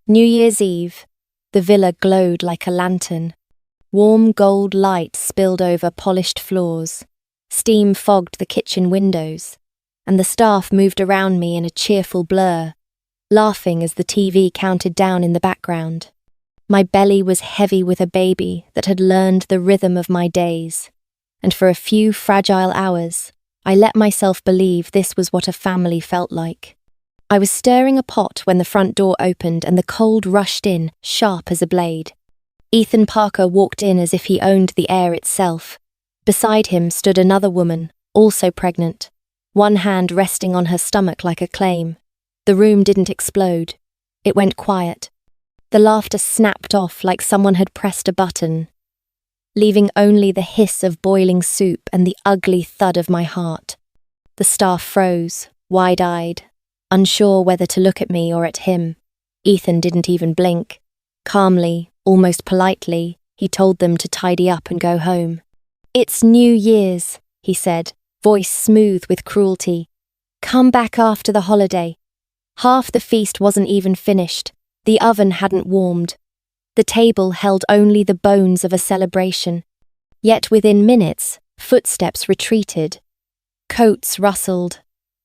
New Year's Eve. The villa glowed like a lantern. Warm gold light spilled over polished floors. Steam fogged the kitchen windows, and the staff moved around me in a cheerful blur, laughing as the TV counted down in the background. My belly was heavy with a baby that had learned the rhythm of my days, and for a few fragile hours, I let myself believe this was what a family felt like. I was stirring a pot when the front door opened and the cold rushed in, sharp as a blade. Ethan Parker walked in as if he owned the air itself. Beside him stood another woman, also pregnant, one hand resting on her stomach like a claim. The room didn't explode. It went quiet. The laughter snapped off like someone had pressed a button, leaving only the hiss of boiling soup and the ugly thud of my heart. The staff froze, wide-eyed, unsure whether to look at me or at him. Ethan didn't even blink. Calmly, almost politely, he told them to tidy up and go home. "It's New Year's," he said, voice smooth with cruelty. "Come back after the holiday." Half the feast wasn't even finished. The oven hadn't warmed. The table held only the bones of a celebration. Yet within minutes, footsteps retreated. Coats rustled.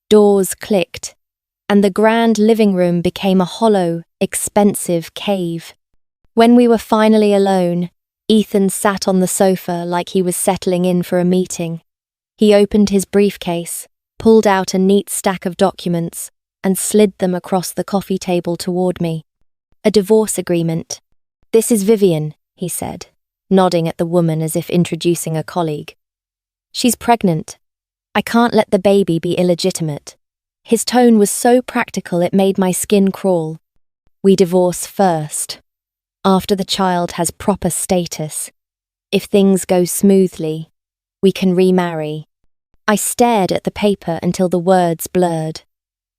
Doors clicked. And the grand living room became a hollow, expensive cave. When we were finally alone, Ethan sat on the sofa like he was settling in for a meeting. He opened his briefcase, pulled out a neat stack of documents, and slid them across the coffee table toward me. "A divorce agreement. This is Vivian," he said, nodding at the woman as if introducing a colleague. "She's pregnant. I can't let the baby be illegitimate." His tone was so practical it made my skin crawl. "We divorce first. After the child has proper status. If things go smoothly, we can remarry." I stared at the paper until the words blurred.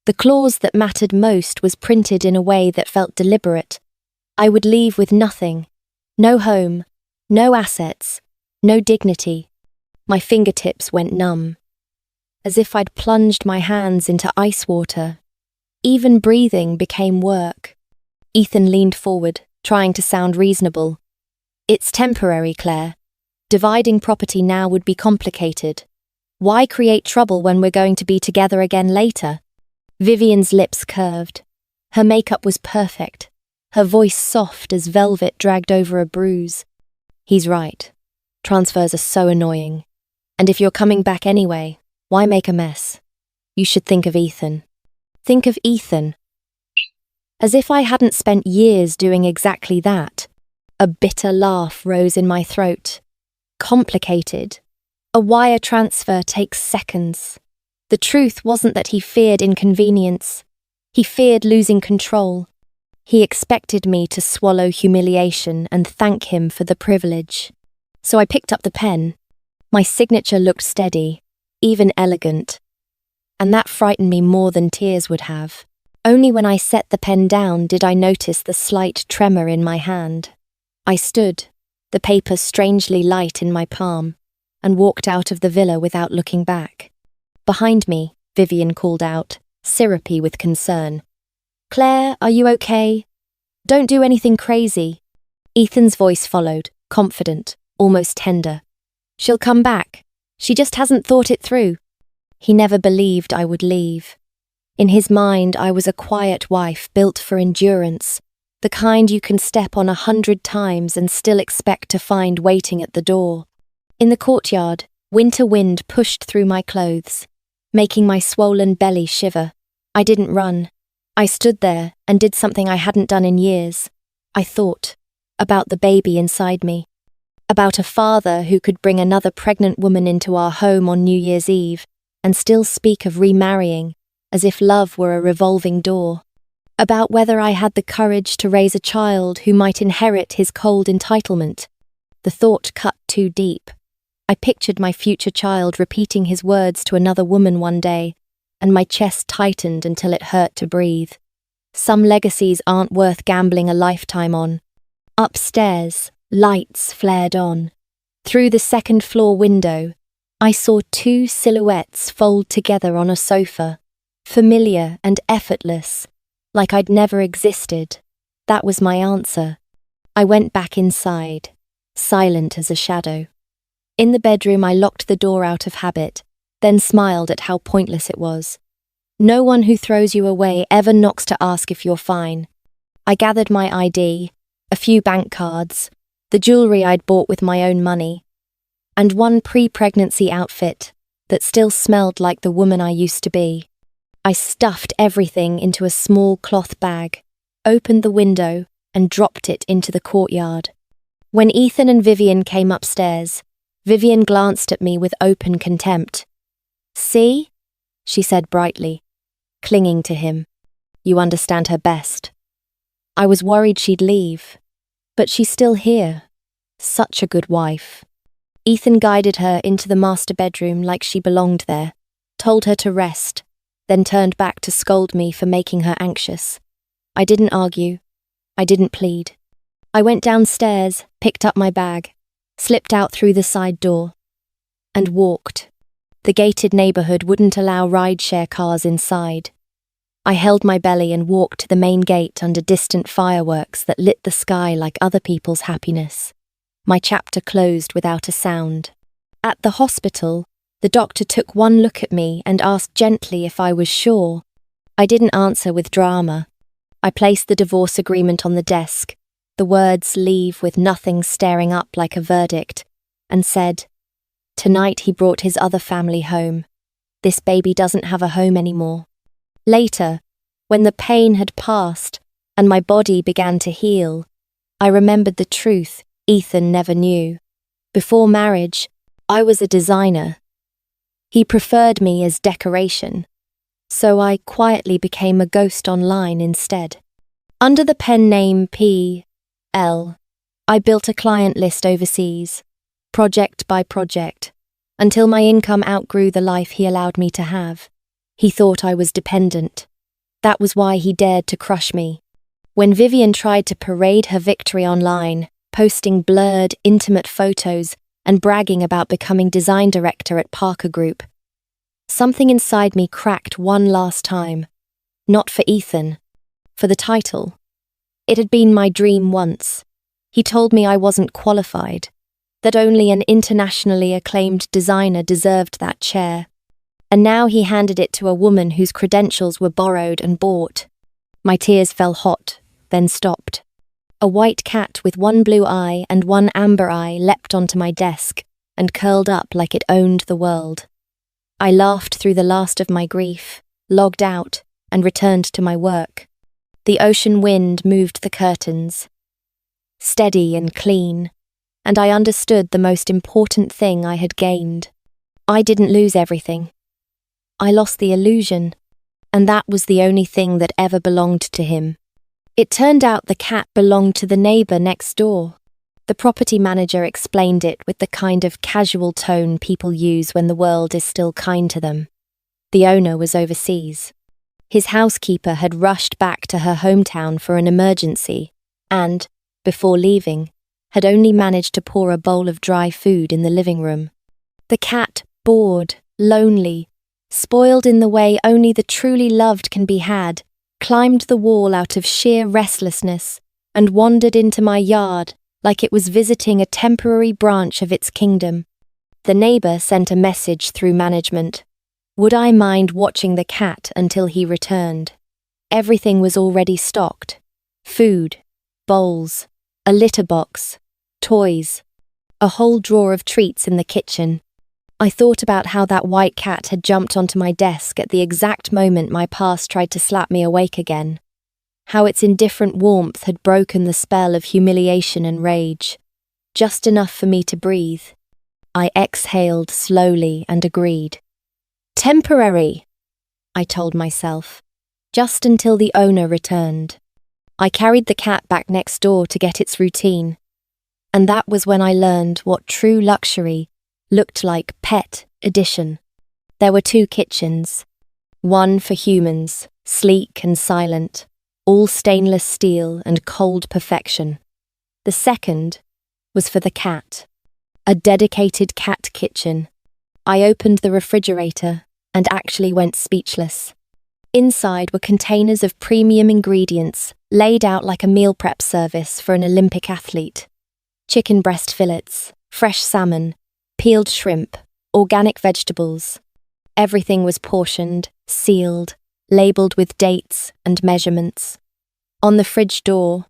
The clause that mattered most was printed in a way that felt deliberate. I would leave with nothing. No home, no assets, no dignity. My fingertips went numb, as if I'd plunged my hands into ice water. Even breathing became work. Ethan leaned forward, trying to sound reasonable. "It's temporary, Claire. Dividing property now would be complicated. Why create trouble when we're going to be together again later?" Vivian's lips curved. Her makeup was perfect, her voice soft as velvet dragged over a bruise. "He's right. Transfers are so annoying. And if you're coming back anyway, why make a mess? You should think of Ethan." Think of Ethan. As if I hadn't spent years doing exactly that. A bitter laugh rose in my throat. Complicated. A wire transfer takes seconds. The truth wasn't that he feared inconvenience. He feared losing control. He expected me to swallow humiliation and thank him for the privilege. So I picked up the pen. My signature looked steady, even elegant. And that frightened me more than tears would have. Only when I set the pen down did I notice the slight tremor in my hand. I stood, the paper strangely light in my palm, and walked out of the villa without looking back. Behind me, Vivian called out, syrupy with concern. "Claire, are you okay? Don't do anything crazy." Ethan's voice followed, confident, almost tender. "She'll come back. She just hasn't thought it through." He never believed I would leave. In his mind, I was a quiet wife built for endurance, the kind you can step on 100 times and still expect to find waiting at the door. In the courtyard, winter wind pushed through my clothes, making my swollen belly shiver. I didn't run. I stood there and did something I hadn't done in years. I thought about the baby inside me, about a father who could bring another pregnant woman into our home on New Year's Eve and still speak of remarrying, as if love were a revolving door, about whether I had the courage to raise a child who might inherit his cold entitlement. The thought cut too deep. I pictured my future child repeating his words to another woman one day, and my chest tightened until it hurt to breathe. Some legacies aren't worth gambling a lifetime on. Upstairs, lights flared on. Through the second-floor window, I saw two silhouettes fold together on a sofa, familiar and effortless, like I'd never existed. That was my answer. I went back inside, silent as a shadow. In the bedroom, I locked the door out of habit, then smiled at how pointless it was. No one who throws you away ever knocks to ask if you're fine. I gathered my ID, a few bank cards, the jewelry I'd bought with my own money, and one pre-pregnancy outfit that still smelled like the woman I used to be. I stuffed everything into a small cloth bag, opened the window, and dropped it into the courtyard. When Ethan and Vivian came upstairs, Vivian glanced at me with open contempt. "See?" she said brightly, clinging to him. "You understand her best." I was worried she'd leave, but she's still here. Such a good wife. Ethan guided her into the master bedroom like she belonged there, told her to rest, then turned back to scold me for making her anxious. I didn't argue. I didn't plead. I went downstairs, picked up my bag, slipped out through the side door, and walked. The gated neighborhood wouldn't allow rideshare cars inside. I held my belly and walked to the main gate under distant fireworks that lit the sky like other people's happiness. My chapter closed without a sound. At the hospital, the doctor took one look at me and asked gently if I was sure. I didn't answer with drama. I placed the divorce agreement on the desk, the words "leave with nothing" staring up like a verdict, and said, "Tonight he brought his other family home. This baby doesn't have a home anymore." Later, when the pain had passed and my body began to heal, I remembered the truth Ethan never knew. Before marriage, I was a designer. He preferred me as decoration, so I quietly became a ghost online instead. Under the pen name P.L., I built a client list overseas, project by project, until my income outgrew the life he allowed me to have. He thought I was dependent. That was why he dared to crush me. When Vivian tried to parade her victory online, posting blurred, intimate photos and bragging about becoming design director at Parker Group, something inside me cracked one last time. Not for Ethan, for the title. It had been my dream once. He told me I wasn't qualified, that only an internationally acclaimed designer deserved that chair. And now he handed it to a woman whose credentials were borrowed and bought. My tears fell hot, then stopped. A white cat with one blue eye and one amber eye leapt onto my desk and curled up like it owned the world. I laughed through the last of my grief, logged out, and returned to my work. The ocean wind moved the curtains, steady and clean, and I understood the most important thing I had gained. I didn't lose everything. I lost the illusion, and that was the only thing that ever belonged to him. It turned out the cat belonged to the neighbor next door. The property manager explained it with the kind of casual tone people use when the world is still kind to them. The owner was overseas. His housekeeper had rushed back to her hometown for an emergency and, before leaving, had only managed to pour a bowl of dry food in the living room. The cat, bored, lonely, spoiled in the way only the truly loved can be had, climbed the wall out of sheer restlessness and wandered into my yard like it was visiting a temporary branch of its kingdom. The neighbor sent a message through management. Would I mind watching the cat until he returned? Everything was already stocked. Food, bowls, a litter box, toys, a whole drawer of treats in the kitchen. I thought about how that white cat had jumped onto my desk at the exact moment my past tried to slap me awake again. How its indifferent warmth had broken the spell of humiliation and rage. Just enough for me to breathe. I exhaled slowly and agreed. Temporary, I told myself, just until the owner returned. I carried the cat back next door to get its routine. And that was when I learned what true luxury looked like pet edition. There were 2 kitchens. One for humans, sleek and silent, all stainless steel and cold perfection. The second was for the cat, a dedicated cat kitchen. I opened the refrigerator and actually went speechless. Inside were containers of premium ingredients laid out like a meal prep service for an Olympic athlete. Chicken breast fillets, fresh salmon, peeled shrimp, organic vegetables. Everything was portioned, sealed, labelled with dates and measurements. On the fridge door,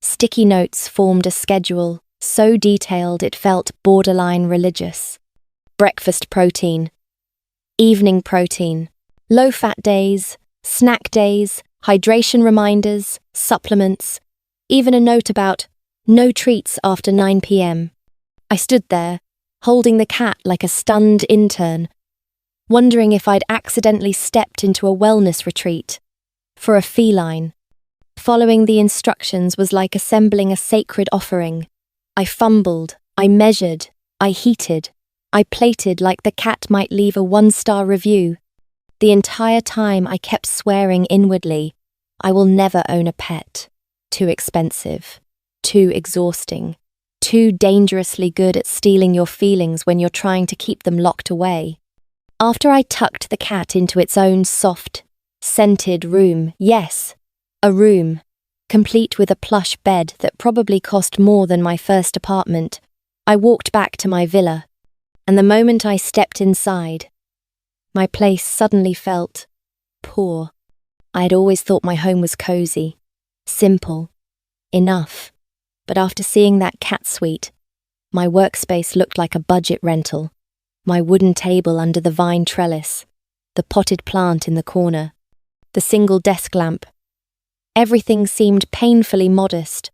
sticky notes formed a schedule so detailed it felt borderline religious. Breakfast protein, evening protein, low-fat days, snack days, hydration reminders, supplements, even a note about no treats after 9 p.m. I stood there, holding the cat like a stunned intern, wondering if I'd accidentally stepped into a wellness retreat for a feline. Following the instructions was like assembling a sacred offering. I fumbled, I measured, I heated, I plated like the cat might leave a 1-star review. The entire time I kept swearing inwardly, I will never own a pet. Too expensive, too exhausting, too dangerously good at stealing your feelings when you're trying to keep them locked away. After I tucked the cat into its own soft, scented room, yes, a room, complete with a plush bed that probably cost more than my first apartment, I walked back to my villa, and the moment I stepped inside, my place suddenly felt poor. I had always thought my home was cozy, simple, enough, but after seeing that cat suite, my workspace looked like a budget rental. My wooden table under the vine trellis, the potted plant in the corner, the single desk lamp. Everything seemed painfully modest,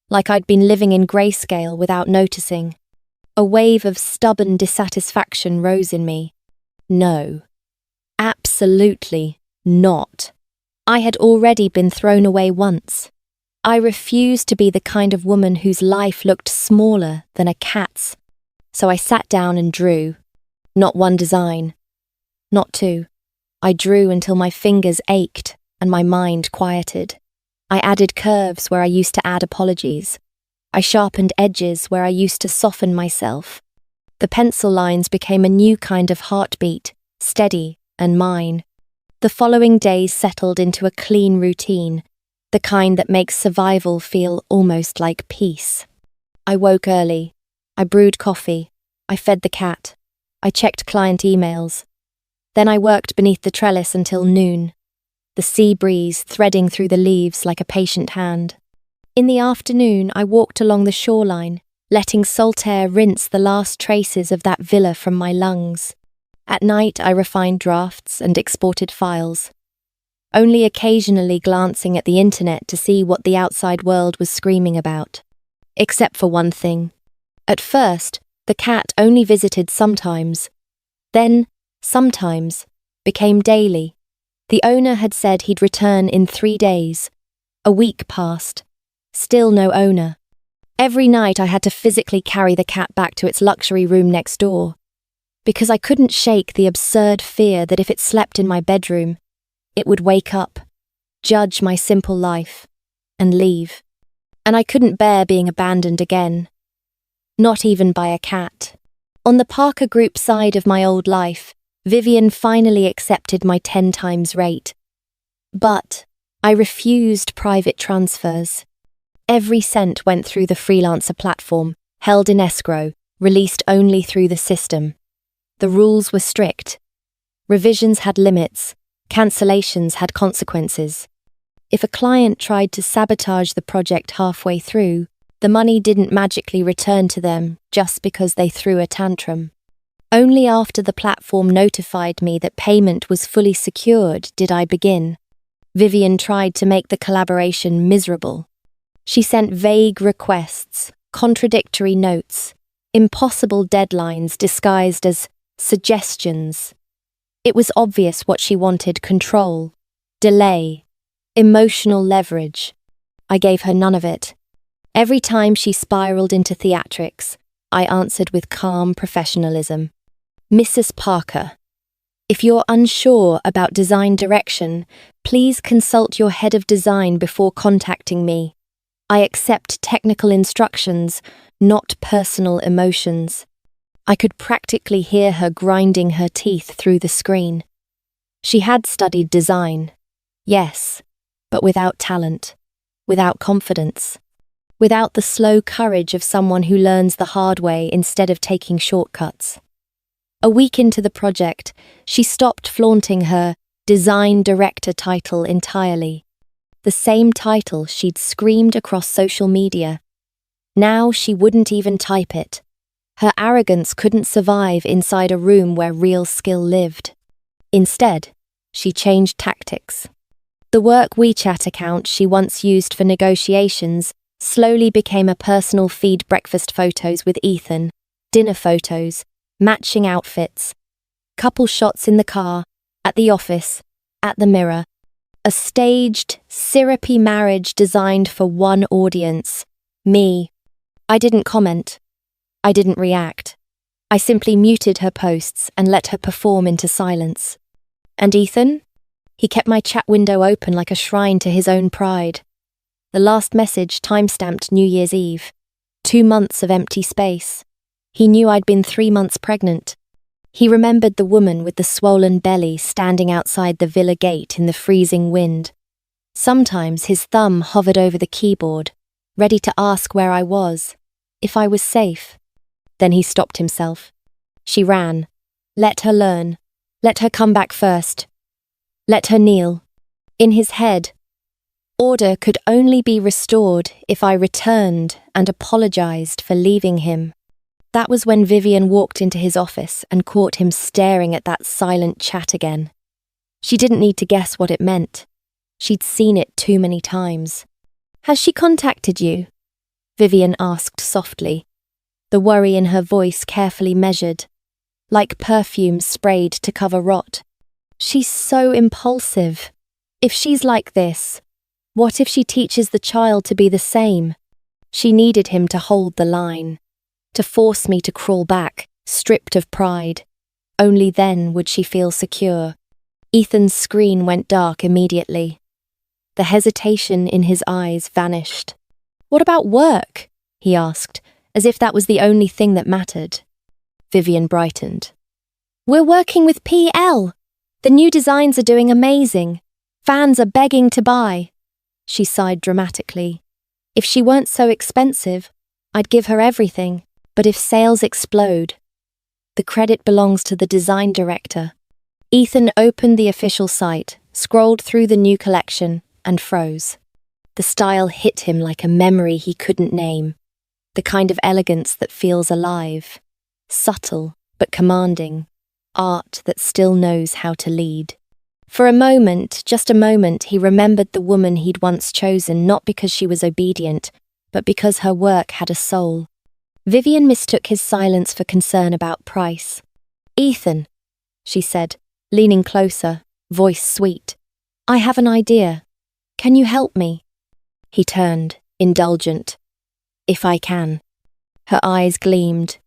like I'd been living in grayscale without noticing. A wave of stubborn dissatisfaction rose in me. No, absolutely not. I had already been thrown away once. I refused to be the kind of woman whose life looked smaller than a cat's. So I sat down and drew. Not one design. Not two. I drew until my fingers ached and my mind quieted. I added curves where I used to add apologies. I sharpened edges where I used to soften myself. The pencil lines became a new kind of heartbeat, steady and mine. The following days settled into a clean routine, the kind that makes survival feel almost like peace. I woke early. I brewed coffee. I fed the cat. I checked client emails. Then I worked beneath the trellis until noon, the sea breeze threading through the leaves like a patient hand. In the afternoon, I walked along the shoreline, letting salt air rinse the last traces of that villa from my lungs. At night, I refined drafts and exported files, only occasionally glancing at the internet to see what the outside world was screaming about. Except for one thing. At first, the cat only visited sometimes. Then, sometimes, became daily. The owner had said he'd return in 3 days. A week passed. Still no owner. Every night I had to physically carry the cat back to its luxury room next door, because I couldn't shake the absurd fear that if it slept in my bedroom, it would wake up, judge my simple life, and leave. And I couldn't bear being abandoned again. Not even by a cat. On the Parker Group side of my old life, Vivian finally accepted my 10 times rate. But I refused private transfers. Every cent went through the freelancer platform, held in escrow, released only through the system. The rules were strict. Revisions had limits, cancellations had consequences. If a client tried to sabotage the project halfway through, the money didn't magically return to them just because they threw a tantrum. Only after the platform notified me that payment was fully secured did I begin. Vivian tried to make the collaboration miserable. She sent vague requests, contradictory notes, impossible deadlines disguised as suggestions. It was obvious what she wanted: control, delay, emotional leverage. I gave her none of it. Every time she spiraled into theatrics, I answered with calm professionalism. Mrs. Parker, if you're unsure about design direction, please consult your head of design before contacting me. I accept technical instructions, not personal emotions. I could practically hear her grinding her teeth through the screen. She had studied design, yes, but without talent, without confidence, without the slow courage of someone who learns the hard way instead of taking shortcuts. A week into the project, she stopped flaunting her design director title entirely. The same title she'd screamed across social media. Now she wouldn't even type it. Her arrogance couldn't survive inside a room where real skill lived. Instead, she changed tactics. The work WeChat account she once used for negotiations slowly became a personal feed: breakfast photos with Ethan, dinner photos, matching outfits, couple shots in the car, at the office, at the mirror. A staged, syrupy marriage designed for one audience: me. I didn't comment. I didn't react. I simply muted her posts and let her perform into silence. And Ethan? He kept my chat window open like a shrine to his own pride. The last message timestamped New Year's Eve. 2 months of empty space. He knew I'd been 3 months pregnant. He remembered the woman with the swollen belly standing outside the villa gate in the freezing wind. Sometimes his thumb hovered over the keyboard, ready to ask where I was, if I was safe. Then he stopped himself. She ran. Let her learn. Let her come back first. Let her kneel. In his head, order could only be restored if I returned and apologized for leaving him. That was when Vivian walked into his office and caught him staring at that silent chat again. She didn't need to guess what it meant. She'd seen it too many times. "Has she contacted you?" Vivian asked softly, the worry in her voice carefully measured, like perfume sprayed to cover rot. "She's so impulsive. If she's like this, what if she teaches the child to be the same?" She needed him to hold the line, to force me to crawl back, stripped of pride. Only then would she feel secure. Ethan's screen went dark immediately. The hesitation in his eyes vanished. "What about work?" he asked, as if that was the only thing that mattered. Vivian brightened. "We're working with PL. The new designs are doing amazing. Fans are begging to buy." She sighed dramatically. "If she weren't so expensive, I'd give her everything. But if sales explode, the credit belongs to the design director." Ethan opened the official site, scrolled through the new collection, and froze. The style hit him like a memory he couldn't name, the kind of elegance that feels alive, subtle but commanding, art that still knows how to lead. For a moment, just a moment, he remembered the woman he'd once chosen, not because she was obedient, but because her work had a soul. Vivian mistook his silence for concern about price. "Ethan," she said, leaning closer, voice sweet, "I have an idea. Can you help me?" He turned, indulgent. "If I can." Her eyes gleamed.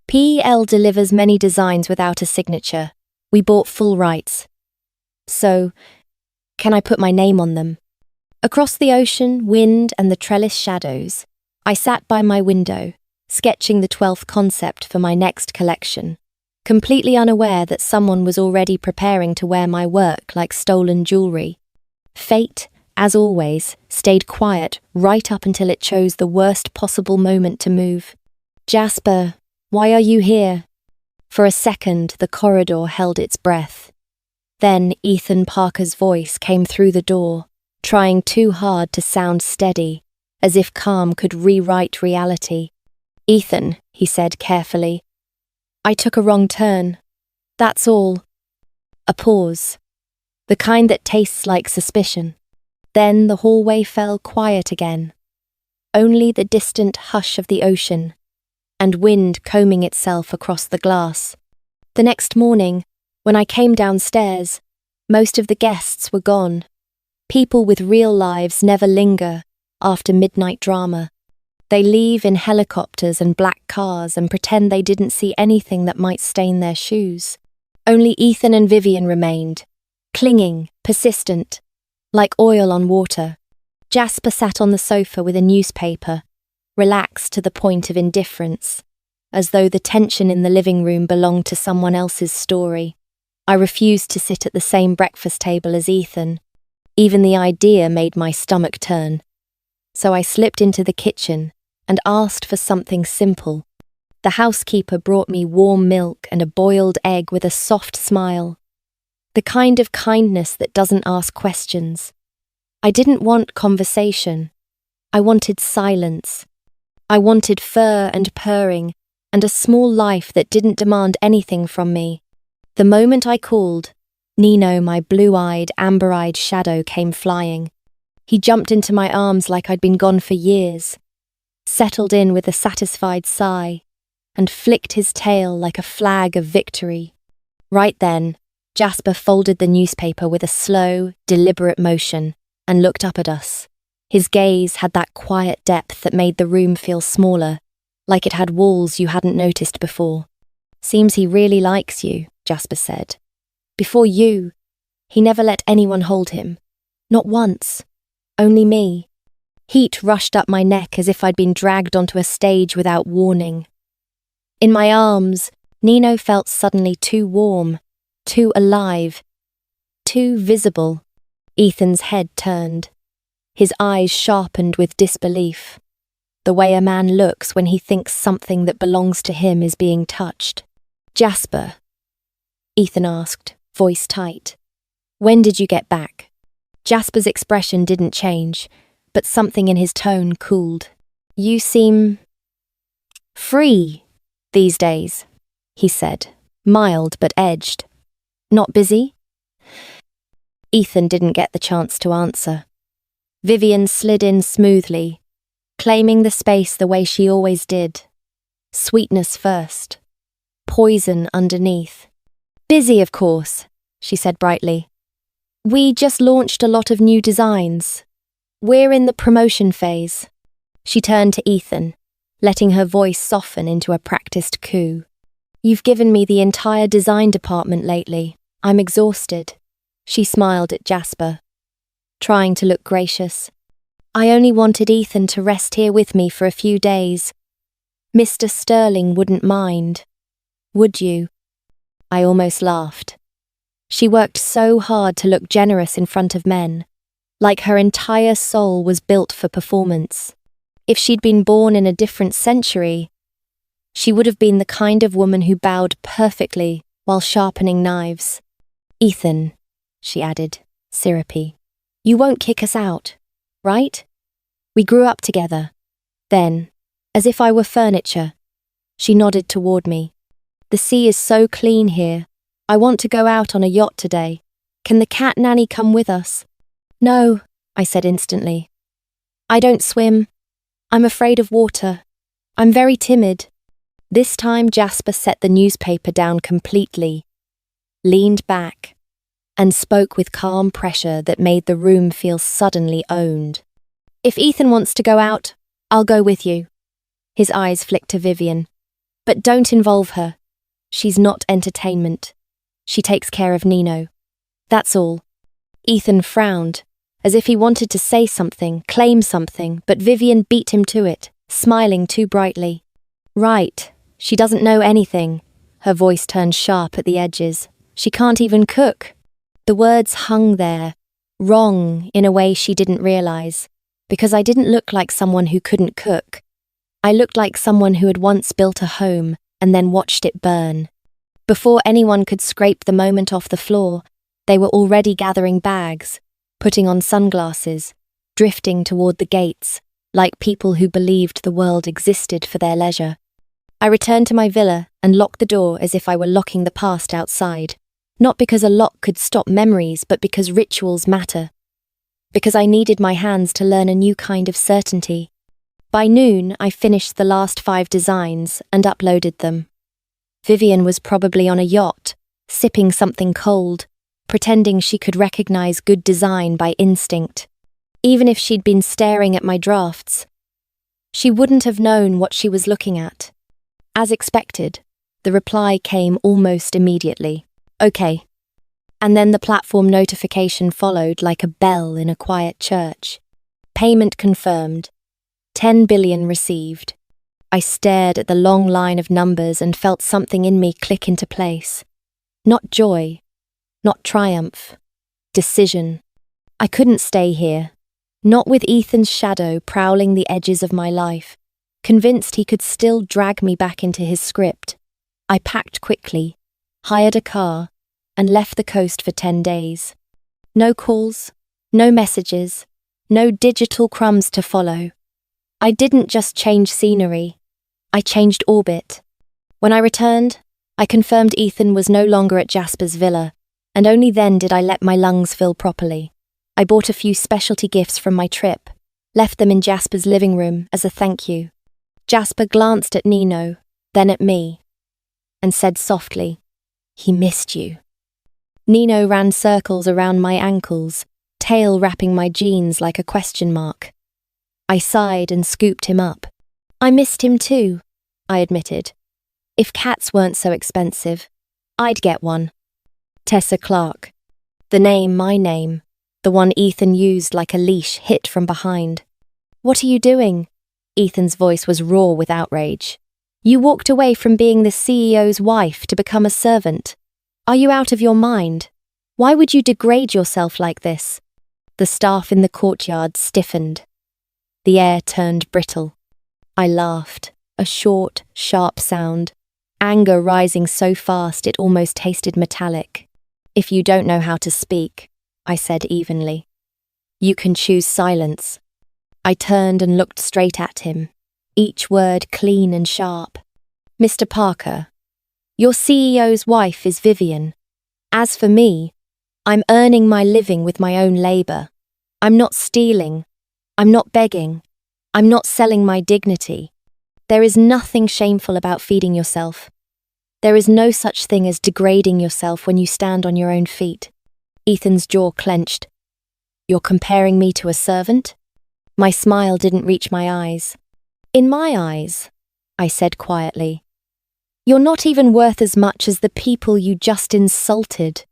"PL delivers many designs without a signature. We bought full rights. So, can I put my name on them?" Across the ocean, wind, and the trellis shadows, I sat by my window, sketching the 12th concept for my next collection, completely unaware that someone was already preparing to wear my work like stolen jewelry. Fate, as always, stayed quiet right up until it chose the worst possible moment to move. "Jasper, why are you here?" For a second, the corridor held its breath. Then Ethan Parker's voice came through the door, trying too hard to sound steady, as if calm could rewrite reality. "Ethan," he said carefully, "I took a wrong turn. That's all." A pause, the kind that tastes like suspicion. Then the hallway fell quiet again. Only the distant hush of the ocean, and wind combing itself across the glass. The next morning, when I came downstairs, most of the guests were gone. People with real lives never linger after midnight drama. They leave in helicopters and black cars and pretend they didn't see anything that might stain their shoes. Only Ethan and Vivian remained, clinging, persistent, like oil on water. Jasper sat on the sofa with a newspaper, relaxed to the point of indifference, as though the tension in the living room belonged to someone else's story. I refused to sit at the same breakfast table as Ethan. Even the idea made my stomach turn. so I slipped into the kitchen and asked for something simple. The housekeeper brought me warm milk and a boiled egg with a soft smile. The kind of kindness that doesn't ask questions. I didn't want conversation. I wanted silence. I wanted fur and purring and a small life that didn't demand anything from me. The moment I called, Nino, my blue-eyed, amber-eyed shadow, came flying. He jumped into my arms like I'd been gone for years, settled in with a satisfied sigh, and flicked his tail like a flag of victory. Right then, Jasper folded the newspaper with a slow, deliberate motion and looked up at us. His gaze had that quiet depth that made the room feel smaller, like it had walls you hadn't noticed before. "Seems he really likes you," Jasper said. "Before you, he never let anyone hold him. Not once. Only me." Heat rushed up my neck as if I'd been dragged onto a stage without warning. In my arms, Nino felt suddenly too warm, too alive, too visible. Ethan's head turned. His eyes sharpened with disbelief, the way a man looks when he thinks something that belongs to him is being touched. "Jasper," Ethan asked, voice tight, "when did you get back?" Jasper's expression didn't change, but something in his tone cooled. "You seem free these days," he said, mild but edged. "Not busy?" Ethan didn't get the chance to answer. Vivian slid in smoothly, claiming the space the way she always did. Sweetness first, poison underneath. "Busy, of course," she said brightly. "We just launched a lot of new designs. We're in the promotion phase." She turned to Ethan, letting her voice soften into a practiced coo. "You've given me the entire design department lately. I'm exhausted." She smiled at Jasper, trying to look gracious. "I only wanted Ethan to rest here with me for a few days. Mr. Sterling wouldn't mind. Would you?" I almost laughed. She worked so hard to look generous in front of men, like her entire soul was built for performance. If she'd been born in a different century, she would have been the kind of woman who bowed perfectly while sharpening knives. "Ethan," she added, syrupy, "you won't kick us out, right? We grew up together." Then, as if I were furniture, she nodded toward me. "The sea is so clean here. I want to go out on a yacht today. Can the cat nanny come with us?" "No," I said instantly. "I don't swim. I'm afraid of water. I'm very timid." This time Jasper set the newspaper down completely, leaned back, and spoke with calm pressure that made the room feel suddenly owned. "If Ethan wants to go out, I'll go with you." His eyes flicked to Vivian. "But don't involve her. She's not entertainment. She takes care of Nino. That's all." Ethan frowned, as if he wanted to say something, claim something, but Vivian beat him to it, smiling too brightly. "Right, she doesn't know anything." Her voice turned sharp at the edges. "She can't even cook." The words hung there, wrong in a way she didn't realize, because I didn't look like someone who couldn't cook. I looked like someone who had once built a home and then watched it burn. Before anyone could scrape the moment off the floor, they were already gathering bags, putting on sunglasses, drifting toward the gates, like people who believed the world existed for their leisure. I returned to my villa and locked the door as if I were locking the past outside. Not because a lock could stop memories, but because rituals matter. Because I needed my hands to learn a new kind of certainty. By noon, I finished the last 5 designs and uploaded them. Vivian was probably on a yacht, sipping something cold, pretending she could recognize good design by instinct. Even if she'd been staring at my drafts, she wouldn't have known what she was looking at. As expected, the reply came almost immediately. "Okay." And then the platform notification followed like a bell in a quiet church. "Payment confirmed. 10 billion received." I stared at the long line of numbers and felt something in me click into place. Not joy, not triumph, decision. I couldn't stay here. Not with Ethan's shadow prowling the edges of my life, convinced he could still drag me back into his script. I packed quickly, hired a car, and left the coast for 10 days. No calls, no messages, no digital crumbs to follow. I didn't just change scenery, I changed orbit. When I returned, I confirmed Ethan was no longer at Jasper's villa, and only then did I let my lungs fill properly. I bought a few specialty gifts from my trip, left them in Jasper's living room as a thank you. Jasper glanced at Nino, then at me, and said softly, "He missed you." Nino ran circles around my ankles, tail wrapping my jeans like a question mark. I sighed and scooped him up. "I missed him too," I admitted. "If cats weren't so expensive, I'd get one." Tessa Clark. The name, my name, the one Ethan used like a leash hit from behind. "What are you doing?" Ethan's voice was raw with outrage. "You walked away from being the CEO's wife to become a servant. Are you out of your mind? Why would you degrade yourself like this?" The staff in the courtyard stiffened. The air turned brittle. I laughed, a short, sharp sound, anger rising so fast it almost tasted metallic. "If you don't know how to speak," I said evenly, "you can choose silence." I turned and looked straight at him, each word clean and sharp. "Mr. Parker, your CEO's wife is Vivian. As for me, I'm earning my living with my own labor. I'm not stealing. I'm not begging. I'm not selling my dignity. There is nothing shameful about feeding yourself. There is no such thing as degrading yourself when you stand on your own feet." Ethan's jaw clenched. "You're comparing me to a servant?" My smile didn't reach my eyes. "In my eyes," I said quietly, "you're not even worth as much as the people you just insulted."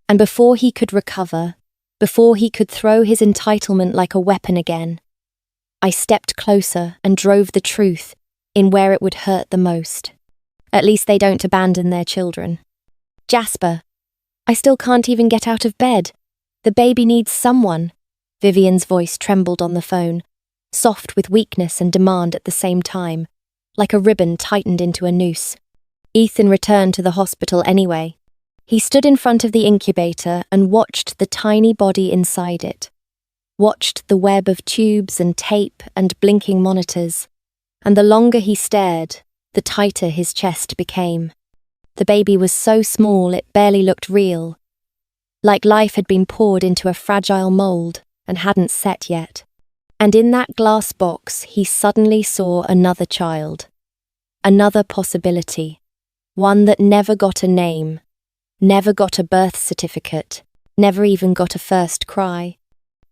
And before he could recover, before he could throw his entitlement like a weapon again, I stepped closer and drove the truth in where it would hurt the most. At least they don't abandon their children. "Jasper, I still can't even get out of bed. The baby needs someone." Vivian's voice trembled on the phone, soft with weakness and demand at the same time, like a ribbon tightened into a noose. Ethan returned to the hospital anyway. He stood in front of the incubator and watched the tiny body inside it, watched the web of tubes and tape and blinking monitors, and the longer he stared, the tighter his chest became. The baby was so small it barely looked real, like life had been poured into a fragile mold and hadn't set yet. And in that glass box he suddenly saw another child, another possibility, one that never got a name, never got a birth certificate, never even got a first cry.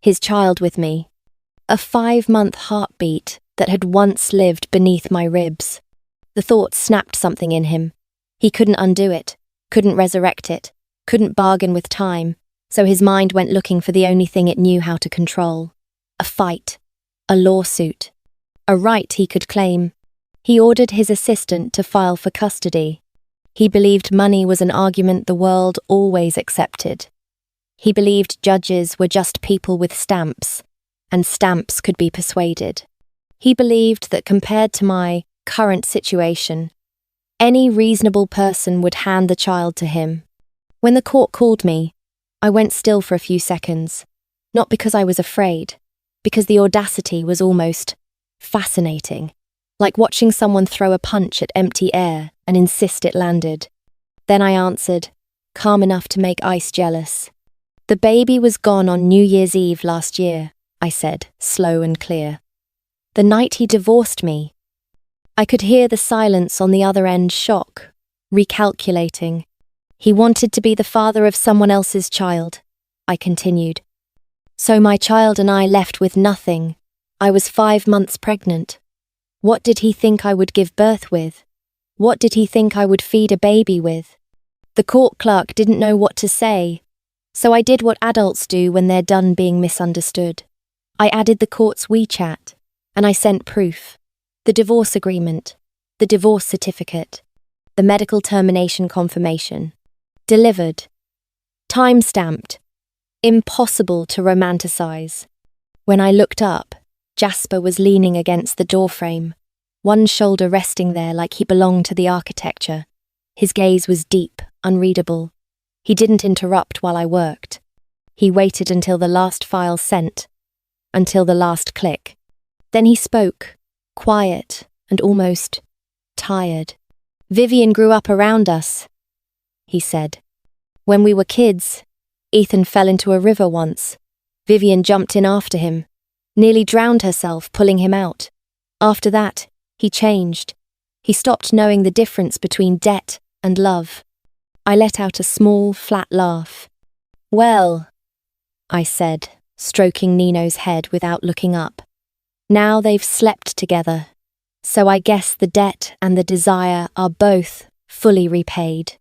His child with me, a 5-month heartbeat that had once lived beneath my ribs. The thought snapped something in him. He couldn't undo it, couldn't resurrect it, couldn't bargain with time, so his mind went looking for the only thing it knew how to control. A fight, a lawsuit, a right he could claim. He ordered his assistant to file for custody. He believed money was an argument the world always accepted. He believed judges were just people with stamps, and stamps could be persuaded. He believed that compared to my current situation, any reasonable person would hand the child to him. When the court called me, I went still for a few seconds, not because I was afraid, because the audacity was almost fascinating, like watching someone throw a punch at empty air and insist it landed. Then I answered, calm enough to make Ice jealous. "The baby was gone on New Year's Eve last year," I said, slow and clear. "The night he divorced me." I could hear the silence on the other end shock, recalculating. "He wanted to be the father of someone else's child," I continued. "So my child and I left with nothing. I was 5 months pregnant. What did he think I would give birth with? What did he think I would feed a baby with?" The court clerk didn't know what to say, so I did what adults do when they're done being misunderstood. I added the court's WeChat, and I sent proof. The divorce agreement, the divorce certificate, the medical termination confirmation. Delivered. Time-stamped. Impossible to romanticize. When I looked up, Jasper was leaning against the doorframe, one shoulder resting there like he belonged to the architecture. His gaze was deep, unreadable. He didn't interrupt while I worked. He waited until the last file sent, until the last click. Then he spoke, quiet and almost tired. "Vivian grew up around us," he said. "When we were kids, Ethan fell into a river once. Vivian jumped in after him, nearly drowned herself pulling him out. After that, he changed. He stopped knowing the difference between debt and love." I let out a small, flat laugh. "Well," I said, stroking Nino's head without looking up. "Now they've slept together, so I guess the debt and the desire are both fully repaid."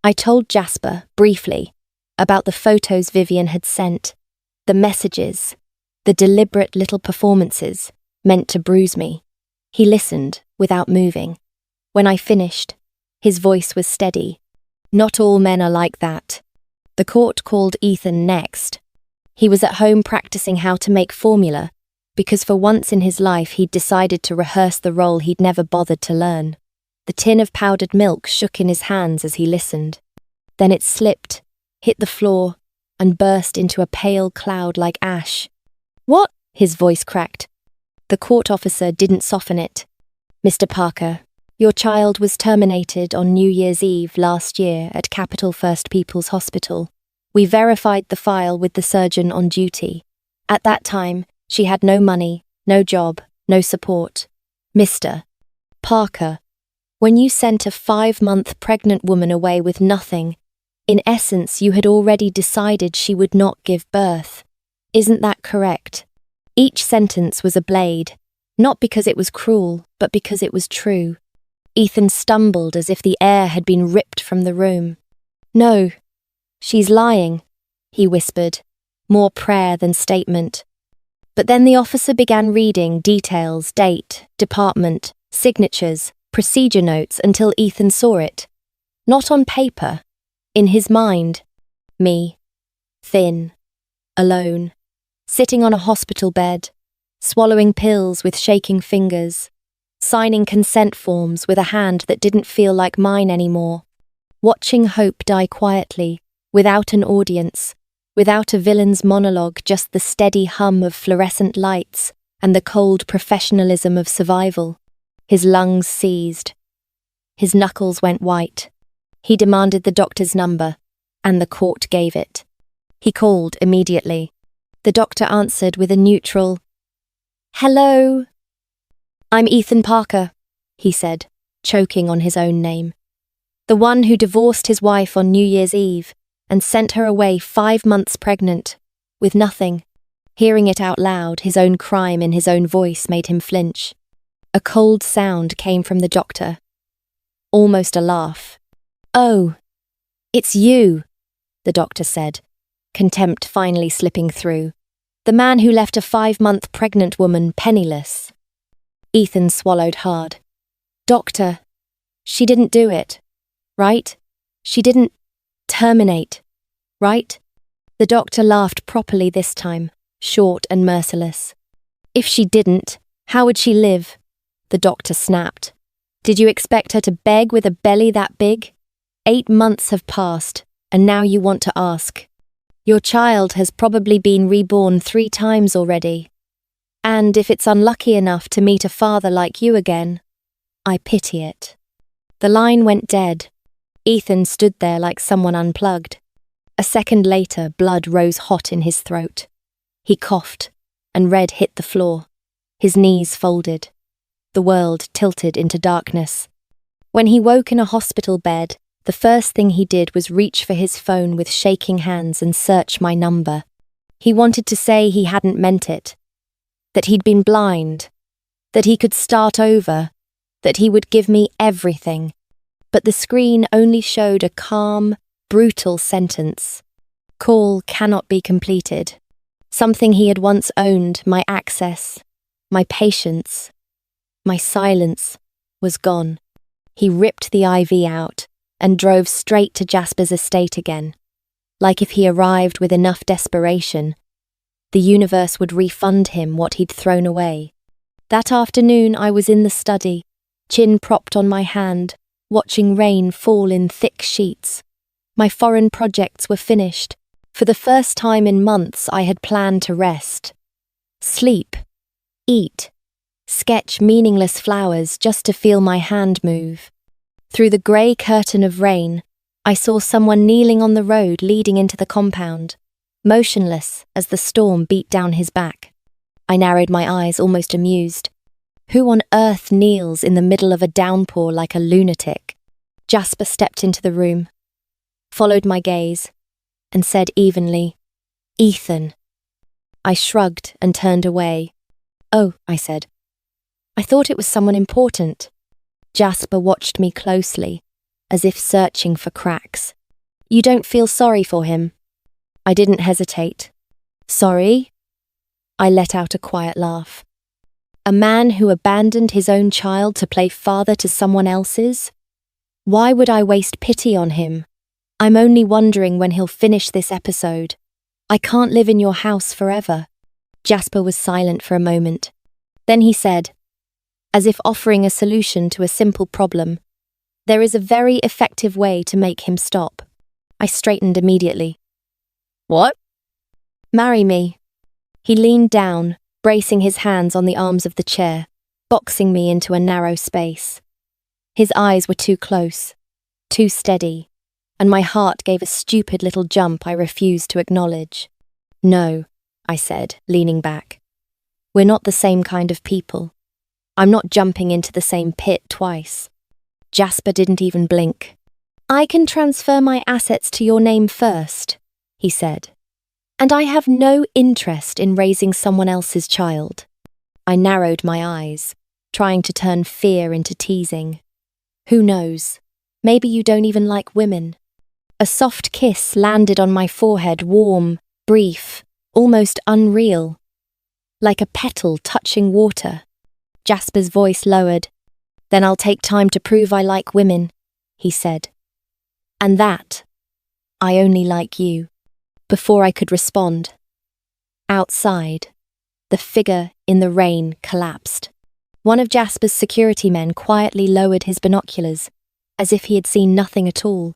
I told Jasper, briefly, about the photos Vivian had sent, the messages, the deliberate little performances meant to bruise me. He listened without moving. When I finished, his voice was steady. "Not all men are like that." The court called Ethan next. He was at home practicing how to make formula, because for once in his life he'd decided to rehearse the role he'd never bothered to learn. The tin of powdered milk shook in his hands as he listened. Then it slipped, hit the floor, and burst into a pale cloud like ash. "What?" His voice cracked. The court officer didn't soften it. "Mr. Parker, your child was terminated on New Year's Eve last year at Capital First People's Hospital. We verified the file with the surgeon on duty. At that time, she had no money, no job, no support. Mr. Parker, when you sent a 5-month pregnant woman away with nothing, in essence you had already decided she would not give birth. Isn't that correct?" Each sentence was a blade, not because it was cruel, but because it was true. Ethan stumbled as if the air had been ripped from the room. "No, she's lying," he whispered, more prayer than statement. But then the officer began reading details, date, department, signatures, procedure notes until Ethan saw it. Not on paper, in his mind. Me, thin, alone, sitting on a hospital bed, swallowing pills with shaking fingers, signing consent forms with a hand that didn't feel like mine anymore, watching hope die quietly, without an audience, without a villain's monologue, just the steady hum of fluorescent lights and the cold professionalism of survival. His lungs seized. His knuckles went white. He demanded the doctor's number, and the court gave it. He called immediately. The doctor answered with a neutral, "Hello." "I'm Ethan Parker," he said, choking on his own name. "The one who divorced his wife on New Year's Eve and sent her away 5 months pregnant, with nothing." Hearing it out loud, his own crime in his own voice made him flinch. A cold sound came from the doctor. Almost a laugh. "Oh, it's you," the doctor said, contempt finally slipping through. "The man who left a 5-month pregnant woman penniless." Ethan swallowed hard. "Doctor, she didn't do it, right? She didn't terminate, right?" The doctor laughed properly this time, short and merciless. "If she didn't, how would she live?" the doctor snapped. "Did you expect her to beg with a belly that big? 8 months have passed, and now you want to ask. Your child has probably been reborn 3 times already. And if it's unlucky enough to meet a father like you again, I pity it." The line went dead. Ethan stood there like someone unplugged. A second later, blood rose hot in his throat. He coughed, and red hit the floor. His knees folded. The world tilted into darkness. When he woke in a hospital bed, the first thing he did was reach for his phone with shaking hands and search my number. He wanted to say he hadn't meant it, that he'd been blind, that he could start over, that he would give me everything. But the screen only showed a calm, brutal sentence. "Call cannot be completed." Something he had once owned, my access, my patience, my silence, was gone. He ripped the IV out and drove straight to Jasper's estate again, like if he arrived with enough desperation The universe would refund him what he'd thrown away. That afternoon I was in the study, chin propped on my hand, watching rain fall in thick sheets. My foreign projects were finished. For the first time in months I had planned to rest. Sleep. Eat. Sketch meaningless flowers just to feel my hand move. Through the grey curtain of rain, I saw someone kneeling on the road leading into the compound, motionless as the storm beat down his back. I narrowed my eyes, almost amused. Who on earth kneels in the middle of a downpour like a lunatic? Jasper stepped into the room, followed my gaze, and said evenly, "Ethan." I shrugged and turned away. "Oh," I said. "I thought it was someone important." Jasper watched me closely, as if searching for cracks. "You don't feel sorry for him?" I didn't hesitate. "Sorry?" I let out a quiet laugh. "A man who abandoned his own child to play father to someone else's? Why would I waste pity on him? I'm only wondering when he'll finish this episode. I can't live in your house forever." Jasper was silent for a moment. Then he said, as if offering a solution to a simple problem, "There is a very effective way to make him stop." I straightened immediately. "What?" "Marry me." He leaned down, bracing his hands on the arms of the chair, boxing me into a narrow space. His eyes were too close, too steady, and my heart gave a stupid little jump I refused to acknowledge. "No," I said, leaning back. "We're not the same kind of people. I'm not jumping into the same pit twice." Jasper didn't even blink. "I can transfer my assets to your name first," he said. "And I have no interest in raising someone else's child." I narrowed my eyes, trying to turn fear into teasing. "Who knows? Maybe you don't even like women." A soft kiss landed on my forehead, warm, brief, almost unreal. Like a petal touching water. Jasper's voice lowered. "Then I'll take time to prove I like women," he said. "And that, I only like you." Before I could respond, outside, the figure in the rain collapsed. One of Jasper's security men quietly lowered his binoculars, as if he had seen nothing at all.